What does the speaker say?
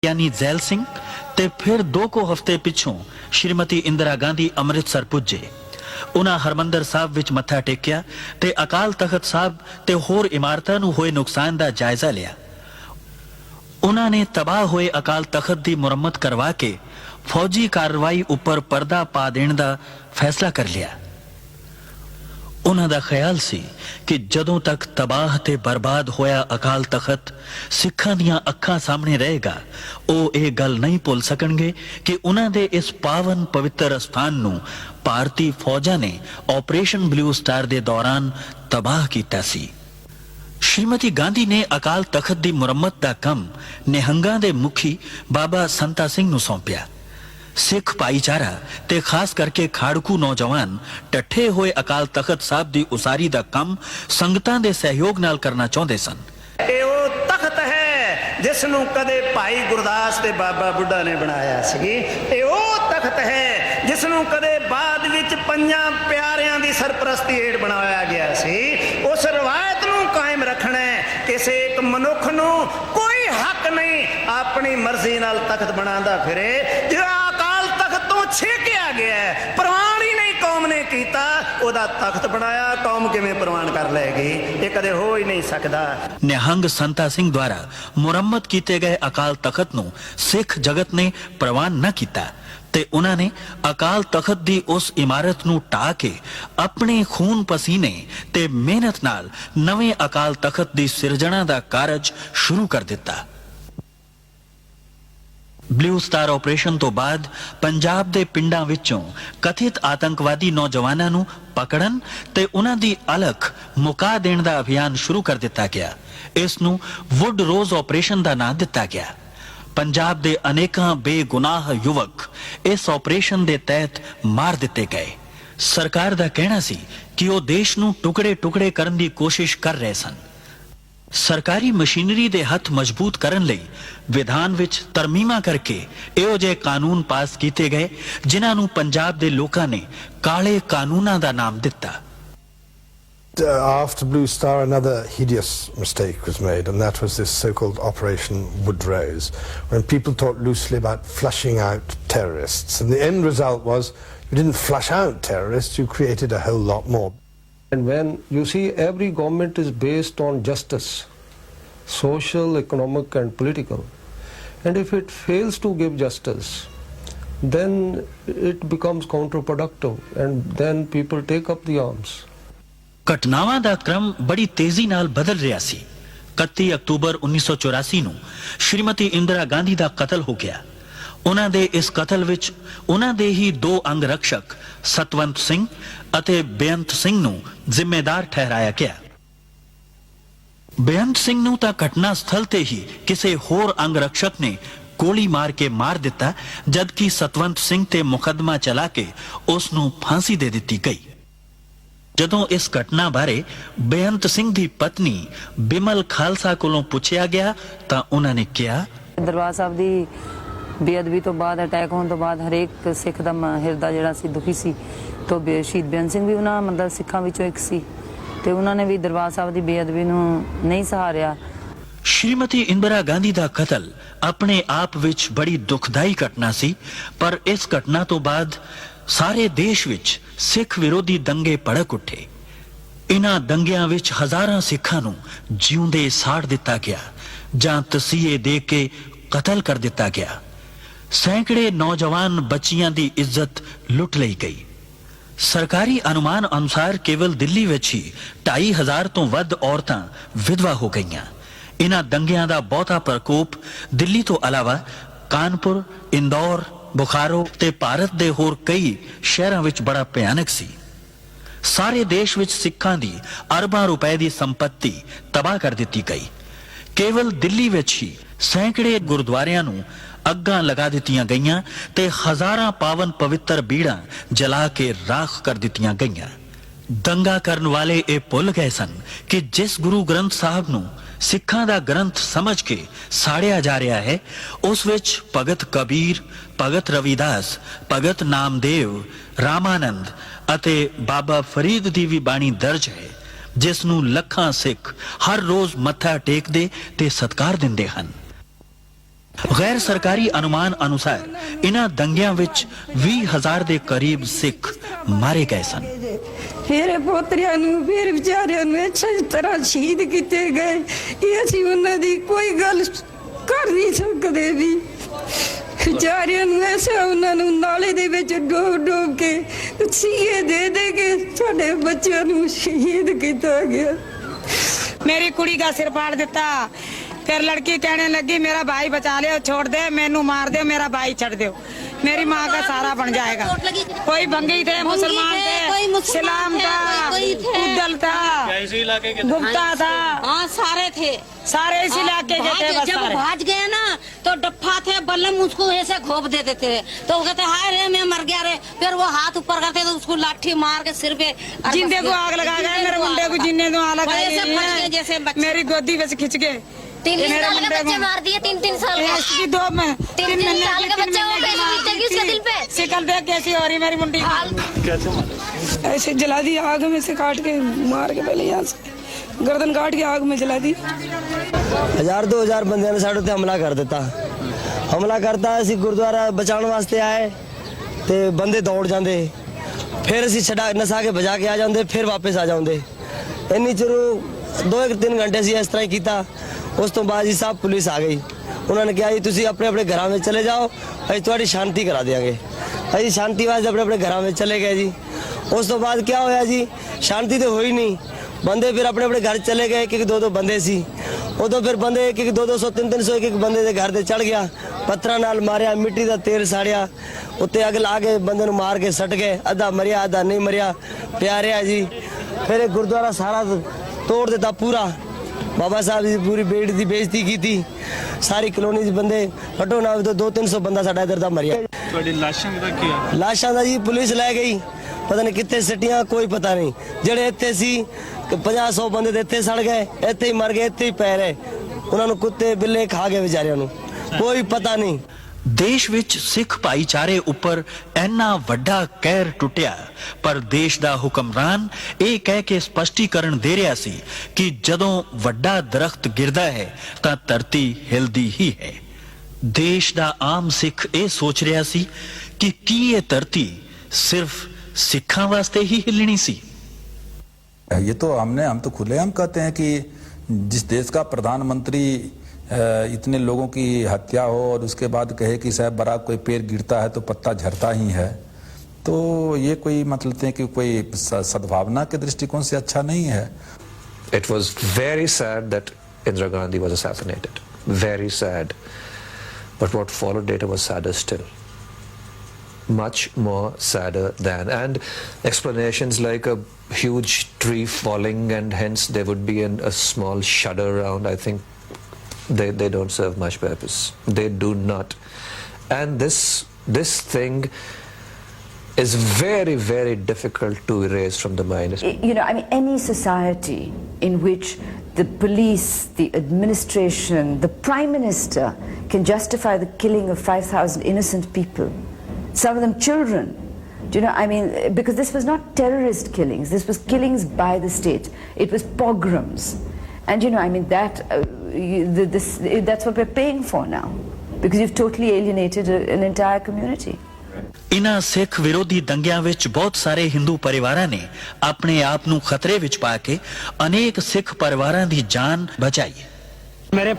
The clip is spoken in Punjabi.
यानी जैल सिंह ते फिर 2 को हफ्ते पिछों श्रीमती इंदिरा गांधी अमृतसर पुजे। उन्हां हरमंदर साहब विच मत्था टेकिया ते अकाल तख्त साहब ते होर इमारतां नूं होए नुकसान दा जायजा लिया। उन्हां ने तबाह होए अकाल तख्त दी मुरम्मत करवा के फौजी कार्रवाई उपर पर्दा पा देण दा फैसला कर लिया। उन्हां दा ख्याल सी कि जदों तक तबाह ते बर्बाद होया अकाल तख्त सिखां दियां अखां सामने रहेगा, ਉਹ ਇਹ ਗੱਲ नहीं भुल सकणगे कि उन्हां दे इस पावन पवित्र स्थान नूं भारती फौजां ने ऑपरेशन ब्लू स्टार दे दौरान तबाह कीता सी। श्रीमती गांधी ने अकाल तख्त दी मुरम्मत दा कम निहंगां दे मुखी बाबा संता सिंह नूं सौंपिया। सिख भाईचारा ते खास करके खाड़कू नौजवान टट्ठे होए अकाल तख्त साहब दी उसारी दा कम संगतां दे सहयोग नाल करना चाहुंदे सन। ਇਹ ਉਹ ਤਖਤ ਹੈ ਜਿਸ ਨੂੰ ਕਦੇ ਭਾਈ ਗੁਰਦਾਸ ਤੇ ਬਾਬਾ ਬੁੱਢਾ ਨੇ ਬਣਾਇਆ ਸੀ। ਇਹ ਉਹ ਤਖਤ ਹੈ ਜਿਸ ਨੂੰ ਕਦੇ ਬਾਅਦ ਵਿੱਚ ਪੰਜਾਂ ਪਿਆਰਿਆਂ ਦੀ ਸਰਪ੍ਰਸਤੀ ਹੇਠ ਬਣਾਇਆ ਗਿਆ ਸੀ। ਉਸ ਰਵਾਇਤ ਨੂੰ ਕਾਇਮ ਰੱਖਣਾ ਹੈ। ਕਿਸੇ ਇੱਕ ਮਨੁੱਖ ਨੂੰ ਕੋਈ ਹੱਕ ਨਹੀਂ ਆਪਣੀ ਮਰਜ਼ੀ ਨਾਲ ਤਖਤ ਬਣਾਉਂਦਾ ਫਿਰੇ। ਜਿਹੜਾ ਅਕਾਲ ਤਖਤ ਤੋਂ ਛੇਕਿਆ ਗਿਆ ਹੈ, ਪ੍ਰਵਾਨ ਹੀ ਨਹੀਂ ਕੌਮ ਨੇ ਕੀਤਾ, ਉਹਦਾ ਤਖਤ ਬਣਾਇਆ, ਕੌਮ ਕਿਵੇਂ ਪ੍ਰਵਾਨ ਕਰ ਲਏਗੀ? ਇਹ ਕਦੇ ਹੋ ਹੀ ਨਹੀਂ ਸਕਦਾ। ਨਿਹੰਗ ਸੰਤਾ ਸਿੰਘ ਦੁਆਰਾ ਮੁਰੰਮਤ ਕੀਤੇ ਗਏ ਅਕਾਲ ਤਖਤ ਨੂੰ ਸਿੱਖ ਜਗਤ ਨੇ ਪ੍ਰਵਾਨ ਨਾ ਕੀਤਾ ਤੇ ਉਹਨਾਂ ਨੇ ਅਕਾਲ ਤਖਤ ਦੀ ਉਸ ਇਮਾਰਤ ਨੂੰ ਢਾਹ ਕੇ ਆਪਣੇ ਖੂਨ ਪਸੀਨੇ ਤੇ ਮਿਹਨਤ ਨਾਲ ਨਵੇਂ ਅਕਾਲ ਤਖਤ ਦੀ ਸਿਰਜਣਾ ਦਾ ਕਾਰਜ ਸ਼ੁਰੂ ਕਰ ਦਿੱਤਾ। ब्लू स्टार ऑपरेशन तो बाद पंजाब दे पिंडां विचों कथित आतंकवादी नौजवानां नूं पकड़न ते उन्हां दी अलख मुका देण दा अभियान शुरू कर दिता गया। इस नूं वुड रोज ऑपरेशन दा नाम दिता गया। पंजाब दे अनेकां बेगुनाह युवक इस ऑपरेशन दे तहत मार दिते गए। सरकार दा कहना सी कि वो देश नूं टुकड़े टुकड़े करन दी कोशिश कर रहे सन। सरकारी मशीनरी दे हथ मजबूत करन लई विधान विच तरमीमा करके इहो जे कानून पास कीते गए जिन्हां नूं पंजाब दे लोकां ने काले कानूनां दा नाम दिता। After Blue Star, another hideous mistake was made, and that was this so-called Operation Woodrose, when people talked loosely about flushing out terrorists, and the end result was you didn't flush out terrorists, you created a whole lot more. And when you see every government is based on justice, social, economic and political, and if it fails to give justice, then it becomes counterproductive and then people take up the arms. ਘਟਨਾਵਾਂ ਦਾ ਕ੍ਰਮ ਬੜੀ ਤੇਜ਼ੀ ਨਾਲ ਬਦਲ ਰਿਹਾ ਸੀ। 31 ਅਕਤੂਬਰ 1984 ਨੂੰ ਸ਼੍ਰੀਮਤੀ ਇੰਦਰਾ ਗਾਂਧੀ ਦਾ ਕਤਲ ਹੋ ਗਿਆ। ਉਹਨਾਂ ਦੇ ਇਸ ਕਤਲ ਵਿੱਚ ਉਹਨਾਂ ਦੇ ਹੀ 2 ਅੰਗ ਰਕਸ਼ਕ ਸਤਵੰਤ ਸਿੰਘ ਅਤੇ ਬੇਅੰਤ ਸਿੰਘ ਨੂੰ ਜ਼ਿੰਮੇਦਾਰ ਠਹਿਰਾਇਆ ਗਿਆ। ਬੇਅੰਤ ਸਿੰਘ ਨੂੰ ਤਾਂ ਘਟਨਾ ਸਥਲ ਤੇ ਹੀ ਕਿਸੇ ਹੋਰ ਅੰਗ ਰਕਸ਼ਕ ਨੇ ਗੋਲੀ ਮਾਰ ਕੇ ਮਾਰ ਦਿੱਤਾ, ਜਦਕਿ ਸਤਵੰਤ ਸਿੰਘ ਤੇ ਮੁਕੱਦਮਾ ਚਲਾ ਕੇ ਉਸ ਨੂੰ ਫਾਂਸੀ ਦੇ ਦਿੱਤੀ ਗਈ। ਜਦੋਂ ਇਸ ਘਟਨਾ ਬਾਰੇ ਬੇਅੰਤ ਸਿੰਘ ਦੀ ਪਤਨੀ ਬਿਮਲ ਖਾਲਸਾ ਕੋਲੋਂ ਪੁੱਛਿਆ ਗਿਆ ਤਾਂ ਉਹਨਾਂ ਨੇ ਕਿਹਾ, ਦਰਬਾਰ ਸਾਹਿਬ ਦੀ ਬੇਅਦਬੀ ਤੋਂ ਬਾਅਦ, ਅਟੈਕ ਹੋਣ ਤੋਂ ਬਾਅਦ ਹਰੇਕ ਸਿੱਖ ਦਾ ਹਿਰਦਾ ਜਿਹੜਾ ਸੀ ਦੁਖੀ ਸੀ। ਤੋਂ ਸ਼ਹੀਦ ਬੇਅੰਤ ਸਿੰਘ ਵੀ ਉਹਨਾਂ ਮਤਲਬ ਸਿੱਖਾਂ ਵਿੱਚੋਂ ਇੱਕ ਸੀ ਤੇ ਉਹਨਾਂ ਨੇ ਵੀ ਦਰਬਾਰ ਸਾਹਿਬ ਦੀ ਬੇਅਦਬੀ ਨੂੰ ਨਹੀਂ ਸਹਾਰਿਆ। श्रीमती इंदिरा गांधी ਦਾ ਕਤਲ ਆਪਣੇ ਆਪ ਵਿੱਚ ਬੜੀ ਦੁਖਦਾਈ ਘਟਨਾ ਸੀ, ਪਰ ਇਸ ਘਟਨਾ ਤੋਂ ਬਾਅਦ ਸਾਰੇ ਦੇਸ਼ ਵਿੱਚ ਸਿੱਖ ਵਿਰੋਧੀ ਦੰਗੇ ਭੜਕ ਉੱਠੇ। ਇਨ੍ਹਾਂ ਦੰਗਿਆਂ ਵਿੱਚ ਹਜ਼ਾਰਾਂ ਸਿੱਖਾਂ ਨੂੰ ਜਿਉਂਦੇ ਸਾੜ ਦਿੱਤਾ ਗਿਆ ਜਾਂ ਤਸੀਹੇ ਦੇ ਕੇ ਕਤਲ ਕਰ ਦਿੱਤਾ ਗਿਆ। ਸੈਂਕੜੇ ਨੌਜਵਾਨ ਬੱਚੀਆਂ ਦੀ ਇੱਜ਼ਤ ਲੁੱਟ ਲਈ ਗਈ। ਸਰਕਾਰੀ ਅਨੁਮਾਨ ਅਨੁਸਾਰ ਕੇਵਲ ਦਿੱਲੀ ਵਿੱਚ ਹੀ 2500 ਤੋਂ ਵੱਧ ਔਰਤਾਂ ਵਿਧਵਾ ਹੋ ਗਈਆਂ। ਇਨ੍ਹਾਂ ਦੰਗਿਆਂ ਦਾ ਬਹੁਤਾ ਪ੍ਰਕੋਪ ਦਿੱਲੀ ਤੋਂ ਇਲਾਵਾ ਕਾਨਪੁਰ, ਇੰਦੌਰ, ਬੁਖਾਰੋ ਤੇ ਭਾਰਤ ਦੇ ਹੋਰ ਕਈ ਸ਼ਹਿਰਾਂ ਵਿੱਚ ਬੜਾ ਭਿਆਨਕ ਸੀ। ਸਾਰੇ ਦੇਸ਼ ਵਿੱਚ ਸਿੱਖਾਂ ਦੀ ਅਰਬਾਂ ਰੁਪਏ ਦੀ ਸੰਪत्ति ਤਬਾਹ ਕਰ ਦਿੱਤੀ ਗਈ। ਕੇਵਲ ਦਿੱਲੀ ਵਿੱਚ ਹੀ ਸੈਂਕੜੇ ਗੁਰਦੁਆਰਿਆਂ ਨੂੰ ਅੱਗਾਂ ਲਗਾ ਦਿੱਤੀਆਂ ਗਈਆਂ ਤੇ ਹਜ਼ਾਰਾਂ ਪਾਵਨ ਪਵਿੱਤਰ ਬੀੜਾਂ ਜਲਾ ਕੇ ਰਾਖ ਕਰ ਦਿੱਤੀਆਂ ਗਈਆਂ। ਦੰਗਾ ਕਰਨ ਵਾਲੇ ਇਹ ਭੁੱਲ ਗਏ ਸਨ ਕਿ ਜਿਸ ਗੁਰੂ ਗ੍ਰੰਥ ਸਾਹਿਬ ਨੂੰ ਸਿੱਖਾਂ ਦਾ ਗ੍ਰੰਥ ਸਮਝ ਕੇ ਸਾੜਿਆ ਜਾ ਰਿਹਾ ਹੈ, ਉਸ ਵਿੱਚ ਭਗਤ ਕਬੀਰ, ਭਗਤ ਰਵਿਦਾਸ, ਭਗਤ ਨਾਮਦੇਵ, ਰਾਮਾਨੰਦ ਅਤੇ ਬਾਬਾ ਫਰੀਦ ਦੀ ਵੀ ਬਾਣੀ ਦਰਜ ਹੈ, ਜਿਸ ਨੂੰ ਲੱਖਾਂ ਸਿੱਖ ਹਰ ਰੋਜ਼ ਮੱਥਾ ਟੇਕਦੇ ਤੇ ਸਤਿਕਾਰ ਦਿੰਦੇ ਹਨ। ਗੈਰ ਸਰਕਾਰੀ ਅਨੁਮਾਨ ਅਨੁਸਾਰ ਇਨ੍ਹਾਂ ਦੰਗਿਆਂ ਵਿੱਚ 20,000 ਦੇ ਕਰੀਬ ਸਿੱਖ ਮਾਰੇ ਗਏ ਸਨ। ਮੇਰੇ ਪੋਤਰਿਆਂ ਨੂੰ ਫਿਰ ਵਿਚਾਰਿਆਂ ਨੂੰ ਅੱਛੀ ਤਰ੍ਹਾਂ ਸ਼ਹੀਦ ਕੀਤੇ ਗਏ। ਇਹ ਅਸੀਂ ਉਹਨਾਂ ਦੀ ਕੋਈ ਗੱਲ ਕਰ ਨਹੀਂ ਸਕਦੇ ਵੀ। ਵਿਚਾਰਿਆਂ ਨੂੰ ਐਸਾ ਉਹਨਾਂ ਨੂੰ ਨਾਲੇ ਦੇ ਵਿੱਚ ਡੋਬ ਕੇ ਸੀਏ ਦੇ ਕੇ ਸਾਡੇ ਬੱਚਿਆਂ ਨੂੰ ਸ਼ਹੀਦ ਕੀਤਾ ਗਿਆ। मेरी कुड़ी का सिर फाड़ देता, फिर लड़की कहने लगी मेरा भाई बचा ले, छोड़ दे, मैनू मार दे, मेरा भाई छड़ दो, मेरी माँ का सहारा बन जाएगा। कोई भंगी थे, मुसलमान थे, इस्लाम था, उद्दल था, गुप्ता था, हाँ सारे थे, सारे इस इलाके के थे। बस जब सारे भाज गए ना तो डप्पा थे, बल्लम उसको ऐसे घोप दे देते थे, तो वो कहते हाय रे मैं मर गया रे, फिर वो हाथ ऊपर करते तो उसको लाठी मार के सिर पे जिंदे को आग लगा गए, मेरे मुंडे को जिन्ने को आग लगा ऐसे फट गए गई, जैसे बच्चे। मेरी गोदी में से खिंच के 3 मेरे साल के मुंडे बच्चे को मार दिए, 3 साल के। इसकी दो में 3 साल के बच्चे वो कैसे बीतेगी उसके दिल पे? शिकल देख कैसी हो रही मेरी मुंडी। ऐसे जला दी, आग में से काट के मार के पहले यहाँ से गर्दन काट के आग में जला दी। 1000-2000 ਬੰਦਿਆਂ ਨੇ ਸਾਡੇ ਉੱਤੇ ਹਮਲਾ ਕਰ ਦਿੱਤਾ। ਹਮਲਾ ਕਰਤਾ, ਅਸੀਂ ਗੁਰਦੁਆਰਾ ਬਚਾਉਣ ਵਾਸਤੇ ਆਏ ਤੇ ਬੰਦੇ ਦੌੜ ਜਾਂਦੇ, ਫਿਰ ਅਸੀਂ ਛਡਾ ਨਸਾ ਕੇ ਭਜਾ ਕੇ ਆ ਜਾਂਦੇ, ਫਿਰ ਵਾਪਸ ਆ ਜਾਂਦੇ। ਇੰਨੀ ਚਿਰ 2-3 ਘੰਟੇ ਅਸੀਂ ਇਸ ਤਰ੍ਹਾਂ ਹੀ ਕੀਤਾ। ਉਸ ਤੋਂ ਬਾਅਦ ਜੀ ਸਾਹਿਬ ਪੁਲਿਸ ਆ ਗਈ। ਉਹਨਾਂ ਨੇ ਕਿਹਾ ਜੀ ਤੁਸੀਂ ਆਪਣੇ ਆਪਣੇ ਘਰਾਂ ਵਿੱਚ ਚਲੇ ਜਾਓ, ਅਸੀਂ ਤੁਹਾਡੀ ਸ਼ਾਂਤੀ ਕਰਾ ਦਿਆਂਗੇ। ਅਸੀਂ ਸ਼ਾਂਤੀ ਵਾਸਤੇ ਆਪਣੇ ਆਪਣੇ ਘਰਾਂ ਵਿੱਚ ਚਲੇ ਗਏ ਜੀ। ਉਸ ਤੋਂ ਬਾਅਦ ਕੀ ਹੋਇਆ ਜੀ, ਸ਼ਾਂਤੀ ਤਾਂ ਹੋਈ ਨਹੀਂ। ਬੰਦੇ ਫਿਰ ਆਪਣੇ ਆਪਣੇ ਘਰ ਚਲੇ ਗਏ, ਇੱਕ 2-2 ਬੰਦੇ ਸੀ। ਉਦੋਂ ਫਿਰ ਬੰਦੇ ਇੱਕ 200, 300, ਇੱਕ ਬੰਦੇ ਦੇ ਘਰ ਤੇ ਚੜ ਗਿਆ, ਪੱਥਰਾਂ ਨਾਲ ਮਾਰਿਆ, ਮਿੱਟੀ ਦਾ ਤੇਲ ਸਾੜਿਆ, ਉੱਤੇ ਅੱਗ ਲਾ ਕੇ ਬੰਦੇ ਨੂੰ ਮਾਰ ਕੇ ਸੱਟ ਗਏ। ਅੱਧਾ ਮਰਿਆ, ਅੱਧਾ ਨਹੀਂ ਮਰਿਆ, ਪਿਆ ਰਿਹਾ ਜੀ। ਫਿਰ ਇਹ ਗੁਰਦੁਆਰਾ ਸਾਰਾ ਤੋੜ ਦਿੱਤਾ ਪੂਰਾ। ਬਾਬਾ ਸਾਹਿਬ ਦੀ ਪੂਰੀ ਬੇਟ ਦੀ ਬੇਇੱਜ਼ਤੀ ਕੀਤੀ। ਸਾਰੀ ਕਲੋਨੀ ਦੇ ਬੰਦੇ ਘੱਟੋ ਨਾ 200-300 ਬੰਦਾ ਸਾਡਾ ਇੱਧਰ ਦਾ ਮਰਿਆ। ਤੁਹਾਡੀ ਲਾਸ਼ਾਂ ਦਾ ਕੀ ਆ? ਲਾਸ਼ਾਂ ਦਾ ਜੀ ਪੁਲਿਸ ਲੈ ਗਈ, ਪਤਾ ਨਹੀਂ ਕਿੱਥੇ ਸਿੱਟੀਆਂ, ਕੋਈ ਪਤਾ ਨਹੀਂ। ਜਿਹੜੇ ਇੱਥੇ ਸੀ 50-100 ਬੰਦੇ ਤੇ ਇੱਥੇ ਸੜ ਗਏ, ਇੱਥੇ ਹੀ ਮਰ ਗਏ, ਇੱਥੇ ਹੀ ਪੈ ਰਹੇ। ਉਹਨਾਂ ਨੂੰ ਕੁੱਤੇ ਬਿੱਲੇ ਖਾ ਗਏ ਵਿਚਾਰਿਆਂ ਨੂੰ, ਕੋਈ ਪਤਾ ਨਹੀਂ। ਦੇਸ਼ ਵਿੱਚ ਸਿੱਖ ਭਾਈਚਾਰੇ ਉੱਪਰ ਇੰਨਾ ਵੱਡਾ ਕਹਿਰ ਟੁੱਟਿਆ, ਪਰ ਦੇਸ਼ ਦਾ ਹੁਕਮਰਾਨ ਇਹ ਕਹਿ ਕੇ ਸਪਸ਼ਟੀਕਰਨ ਦੇ ਰਿਹਾ ਸੀ ਕਿ ਜਦੋਂ ਵੱਡਾ ਦਰਖਤ ਗਿਰਦਾ ਹੈ ਤਾਂ ਧਰਤੀ ਹਿਲਦੀ ਹੀ ਹੈ। ਦੇਸ਼ ਦਾ ਆਮ ਸਿੱਖ ਇਹ ਸੋਚ ਰਿਹਾ ਸੀ ਕਿ ਕੀ ਇਹ ਧਰਤੀ ਸਿਰਫ ਸਿੱਖਾਂ ਵਾਸਤੇ ਹੀ ਹਿੱਲਣੀ ਸੀ। ये तो हम तो खुलेआम कहते हैं कि जिस देश का प्रधानमंत्री इतने लोगों की हत्या हो और उसके बाद कहे कि साहब बड़ा कोई पेड़ गिरता है तो पत्ता झड़ता ही है, तो ये कोई मतलब है कि कोई सद्भावना के दृष्टिकोण से अच्छा नहीं है। It was very sad that Indira Gandhi was assassinated. Very sad. But what followed later was sadder still. Much more sadder than. And explanations like a huge tree falling and hence there would be a small shudder around, I think they don't serve much purpose. They do not. And this thing is very, very difficult to erase from the mind. You know, I mean, any society in which the police, the administration, the Prime Minister can justify the killing of 5,000 innocent people, some of them children, do you know, I mean, because this was not terrorist killings, this was killings by the state, it was pogroms. And you know, I mean, that's what we're paying for now, because you've totally alienated an entire community. ਇਨ੍ਹਾਂ ਸਿੱਖ ਵਿਰੋਧੀ ਦੰਗਿਆਂ ਵਿੱਚ ਬਹੁਤ ਸਾਰੇ ਹਿੰਦੂ ਪਰਿਵਾਰਾਂ ਨੇ ਆਪਣੇ ਆਪ ਨੂੰ ਖਤਰੇ ਵਿੱਚ ਪਾ ਕੇ ਅਨੇਕ ਸਿੱਖ ਪਰਿਵਾਰਾਂ ਦੀ ਜਾਨ ਬਚਾਈ। ਮੇਰੇ